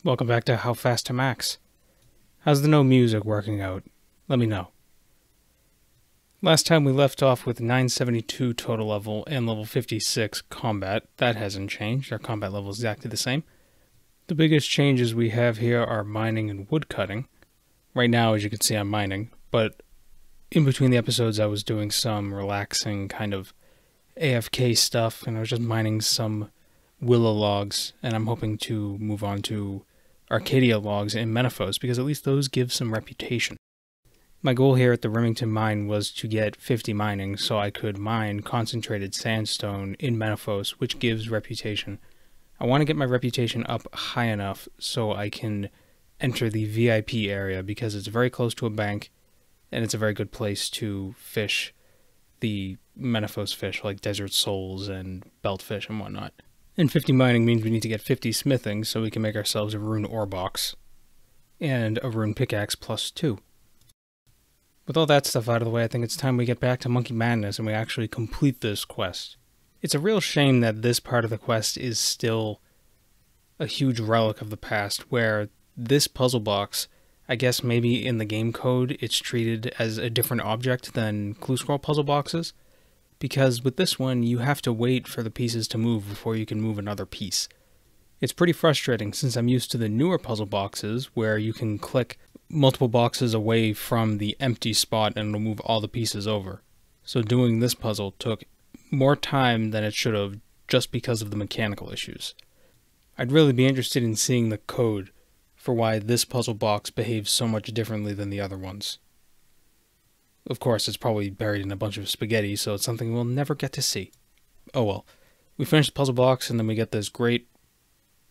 Welcome back to How Fast to Max. How's the no music working out? Let me know. Last time we left off with 972 total level and level 56 combat. That hasn't changed. Our combat level is exactly the same. The biggest changes we have here are mining and woodcutting. Right now, as you can see, I'm mining, but in between the episodes I was doing some relaxing kind of AFK stuff, and I was just mining some willow logs, and I'm hoping to move on to Arcadia logs and Menaphos, because at least those give some reputation. My goal here at the Remington mine was to get 50 mining so I could mine concentrated sandstone in Menaphos, which gives reputation. I want to get my reputation up high enough so I can enter the VIP area, because it's very close to a bank and it's a very good place to fish the Menaphos fish like desert souls and beltfish and whatnot. And 50 mining means we need to get 50 smithing so we can make ourselves a rune ore box and a rune pickaxe +2. With all that stuff out of the way, I think it's time we get back to Monkey Madness and we actually complete this quest. It's a real shame that this part of the quest is still a huge relic of the past, where this puzzle box, I guess maybe in the game code it's treated as a different object than clue scroll puzzle boxes, because with this one you have to wait for the pieces to move before you can move another piece. It's pretty frustrating since I'm used to the newer puzzle boxes where you can click multiple boxes away from the empty spot and it'll move all the pieces over. So doing this puzzle took more time than it should have just because of the mechanical issues. I'd really be interested in seeing the code for why this puzzle box behaves so much differently than the other ones. Of course, it's probably buried in a bunch of spaghetti, so it's something we'll never get to see. Oh well. We finish the puzzle box and then we get this great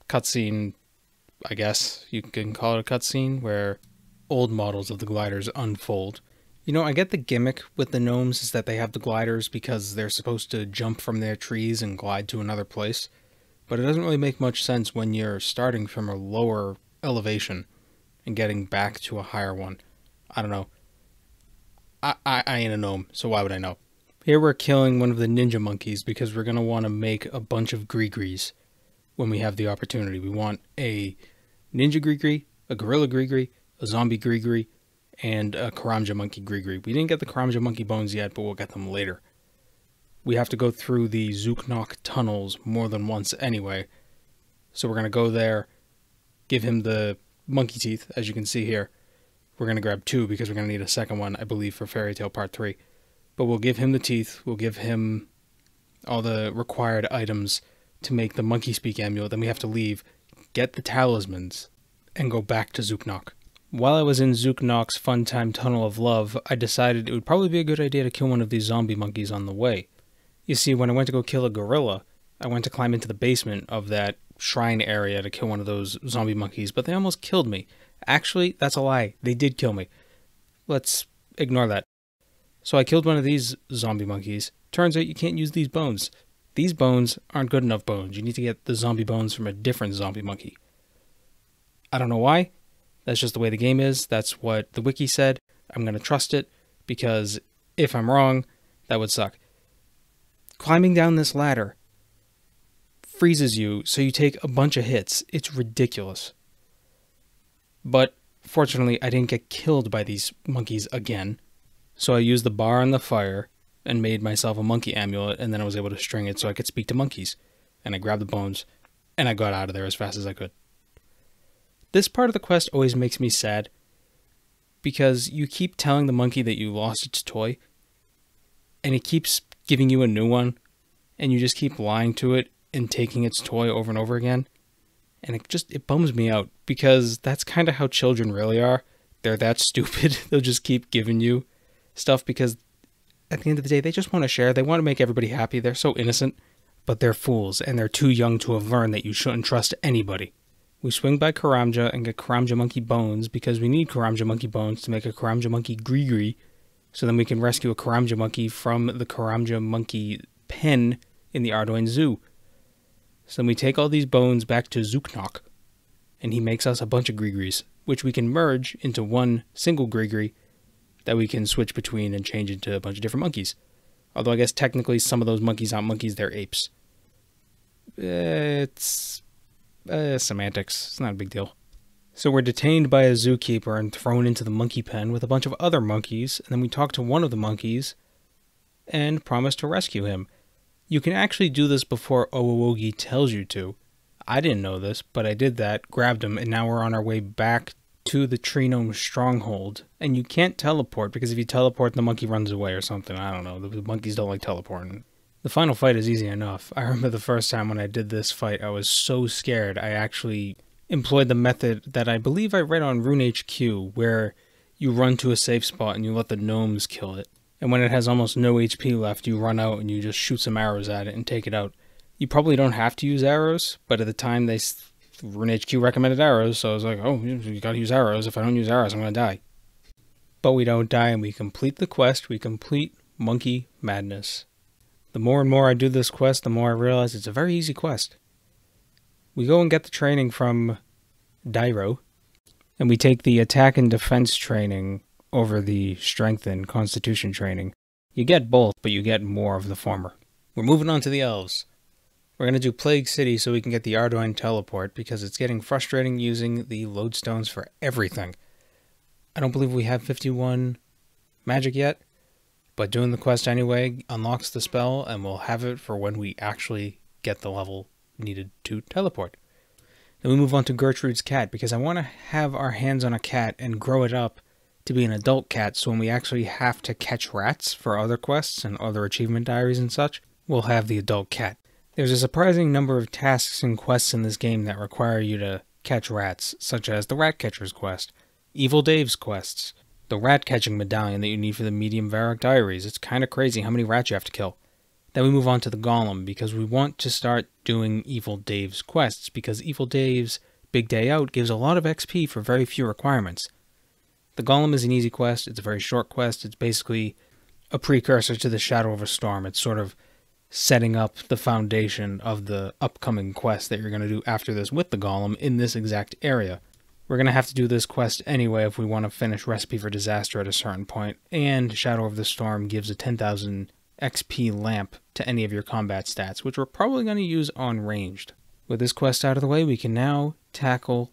cutscene, I guess you can call it a cutscene, where old models of the gliders unfold. You know, I get the gimmick with the gnomes is that they have the gliders because they're supposed to jump from their trees and glide to another place, but it doesn't really make much sense when you're starting from a lower elevation and getting back to a higher one. I don't know. I ain't a gnome, so why would I know? Here we're killing one of the ninja monkeys because we're going to want to make a bunch of grigris when we have the opportunity. We want a ninja grigri, a gorilla grigri, a zombie grigri, and a Karamja monkey grigri. We didn't get the Karamja monkey bones yet, but we'll get them later. We have to go through the Zooknok tunnels more than once anyway, so we're going to go there, give him the monkey teeth, as you can see here. We're going to grab 2 because we're going to need a second one, I believe, for Fairy Tale Part 3. But we'll give him the teeth, we'll give him all the required items to make the monkey speak amulet, then we have to leave, get the talismans, and go back to Zooknok. While I was in Zooknok's Funtime Tunnel of Love, I decided it would probably be a good idea to kill one of these zombie monkeys on the way. You see, when I went to go kill a gorilla, I went to climb into the basement of that shrine area to kill one of those zombie monkeys, but they almost killed me. Actually, that's a lie. They did kill me. Let's ignore that. So I killed one of these zombie monkeys. Turns out you can't use these bones. These bones aren't good enough bones. You need to get the zombie bones from a different zombie monkey. I don't know why. That's just the way the game is. That's what the wiki said. I'm going to trust it, because if I'm wrong, that would suck. Climbing down this ladder freezes you, so you take a bunch of hits. It's ridiculous. But fortunately, I didn't get killed by these monkeys again. So I used the bar on the fire and made myself a monkey amulet, and then I was able to string it so I could speak to monkeys. And I grabbed the bones, and I got out of there as fast as I could. This part of the quest always makes me sad, because you keep telling the monkey that you lost its toy, and it keeps giving you a new one, and you just keep lying to it and taking its toy over and over again. And it bums me out, because that's kind of how children really are. They're that stupid. They'll just keep giving you stuff because at the end of the day, they just want to share. They want to make everybody happy. They're so innocent, but they're fools, and they're too young to have learned that you shouldn't trust anybody. We swing by Karamja and get Karamja monkey bones because we need Karamja monkey bones to make a Karamja monkey grigri, so then we can rescue a Karamja monkey from the Karamja monkey pen in the Ardoin Zoo. So then we take all these bones back to Zooknok, and he makes us a bunch of grigris, which we can merge into one single grigri that we can switch between and change into a bunch of different monkeys. Although I guess technically some of those monkeys aren't monkeys, they're apes. It's semantics. It's not a big deal. So we're detained by a zookeeper and thrown into the monkey pen with a bunch of other monkeys, and then we talk to one of the monkeys and promise to rescue him. You can actually do this before Owowogi tells you to. I didn't know this, but I did that, grabbed him, and now we're on our way back to the tree gnome stronghold. And you can't teleport, because if you teleport, the monkey runs away or something. I don't know. The monkeys don't like teleporting. The final fight is easy enough. I remember the first time when I did this fight, I was so scared. I actually employed the method that I believe I read on RuneHQ, where you run to a safe spot and you let the gnomes kill it. And when it has almost no HP left, you run out and you just shoot some arrows at it and take it out. You probably don't have to use arrows, but at the time RuneHQ recommended arrows, so I was like, oh, you gotta use arrows. If I don't use arrows, I'm gonna die. But we don't die, and we complete the quest. We complete Monkey Madness. The more and more I do this quest, the more I realize it's a very easy quest. We go and get the training from Dairo, and we take the attack and defense training over the strength and constitution training. You get both, but you get more of the former. We're moving on to the Elves. We're going to do Plague City so we can get the Arduine teleport, because it's getting frustrating using the lodestones for everything. I don't believe we have 51 magic yet, but doing the quest anyway unlocks the spell, and we'll have it for when we actually get the level needed to teleport. Then we move on to Gertrude's cat, because I want to have our hands on a cat and grow it up to be an adult cat, so when we actually have to catch rats for other quests and other achievement diaries and such, we'll have the adult cat. There's a surprising number of tasks and quests in this game that require you to catch rats, such as the Rat Catcher's quest, Evil Dave's quests, the rat catching medallion that you need for the medium Varrock diaries. It's kind of crazy how many rats you have to kill. Then we move on to the Golem, because we want to start doing Evil Dave's quests, because Evil Dave's Big Day Out gives a lot of XP for very few requirements. The Golem is an easy quest. It's a very short quest. It's basically a precursor to the Shadow of a Storm. It's sort of setting up the foundation of the upcoming quest that you're going to do after this with the Golem in this exact area. We're going to have to do this quest anyway if we want to finish Recipe for Disaster at a certain point, and Shadow of the Storm gives a 10,000 XP lamp to any of your combat stats, which we're probably going to use on ranged. With this quest out of the way, we can now tackle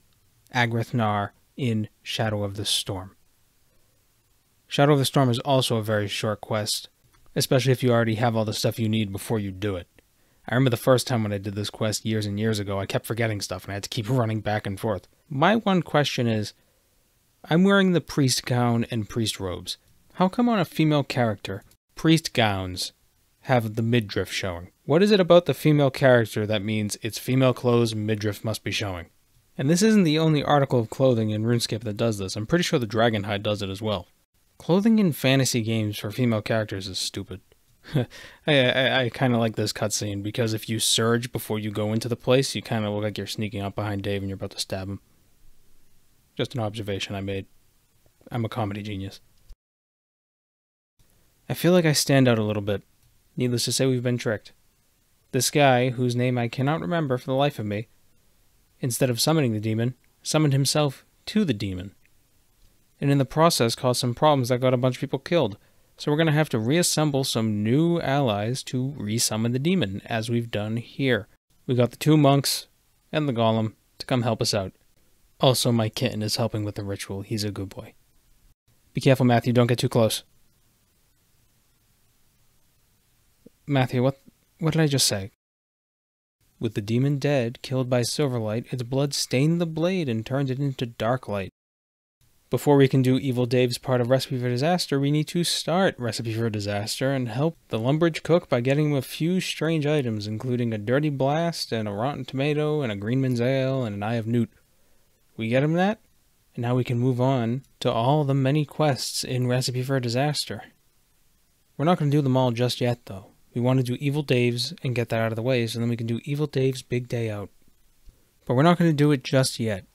Agrithnar in Shadow of the Storm. Shadow of the Storm is also a very short quest, especially if you already have all the stuff you need before you do it. I remember the first time when I did this quest years and years ago, I kept forgetting stuff and I had to keep running back and forth. My one question is, I'm wearing the priest gown and priest robes. How come on a female character, priest gowns have the midriff showing? What is it about the female character that means it's female clothes, midriff must be showing? And this isn't the only article of clothing in RuneScape that does this. I'm pretty sure the Dragonhide does it as well. Clothing in fantasy games for female characters is stupid. I kind of like this cutscene, because if you surge before you go into the place, you kind of look like you're sneaking up behind Dave and you're about to stab him. Just an observation I made. I'm a comedy genius. I feel like I stand out a little bit. Needless to say, we've been tricked. This guy, whose name I cannot remember for the life of me, instead of summoning the demon, summoned himself to the demon. And in the process caused some problems that got a bunch of people killed. So we're going to have to reassemble some new allies to resummon the demon, as we've done here. We got the 2 monks and the golem to come help us out. Also, my kitten is helping with the ritual. He's a good boy. Be careful, Matthew. Don't get too close. Matthew, what did I just say? With the demon dead, killed by Silverlight, its blood stained the blade and turned it into dark light. Before we can do Evil Dave's part of Recipe for Disaster, we need to start Recipe for Disaster and help the Lumbridge cook by getting him a few strange items, including a dirty blast and a rotten tomato and a greenman's ale and an eye of newt. We get him that, and now we can move on to all the many quests in Recipe for Disaster. We're not going to do them all just yet, though. We want to do Evil Dave's and get that out of the way, so then we can do Evil Dave's Big Day Out. But we're not going to do it just yet.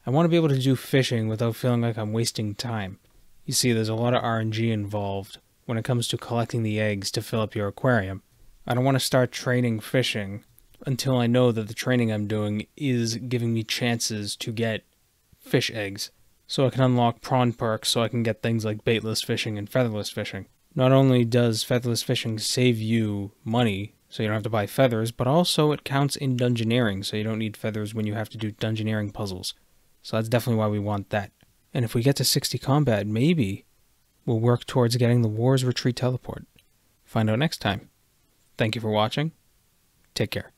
I want to be able to do fishing without feeling like I'm wasting time. You see, there's a lot of RNG involved when it comes to collecting the eggs to fill up your aquarium. I don't want to start training fishing until I know that the training I'm doing is giving me chances to get fish eggs, so I can unlock prawn perks so I can get things like baitless fishing and featherless fishing. Not only does featherless fishing save you money, so you don't have to buy feathers, but also it counts in dungeoneering, so you don't need feathers when you have to do dungeoneering puzzles. So that's definitely why we want that. And if we get to 60 combat, maybe we'll work towards getting the War's Retreat teleport. Find out next time. Thank you for watching. Take care.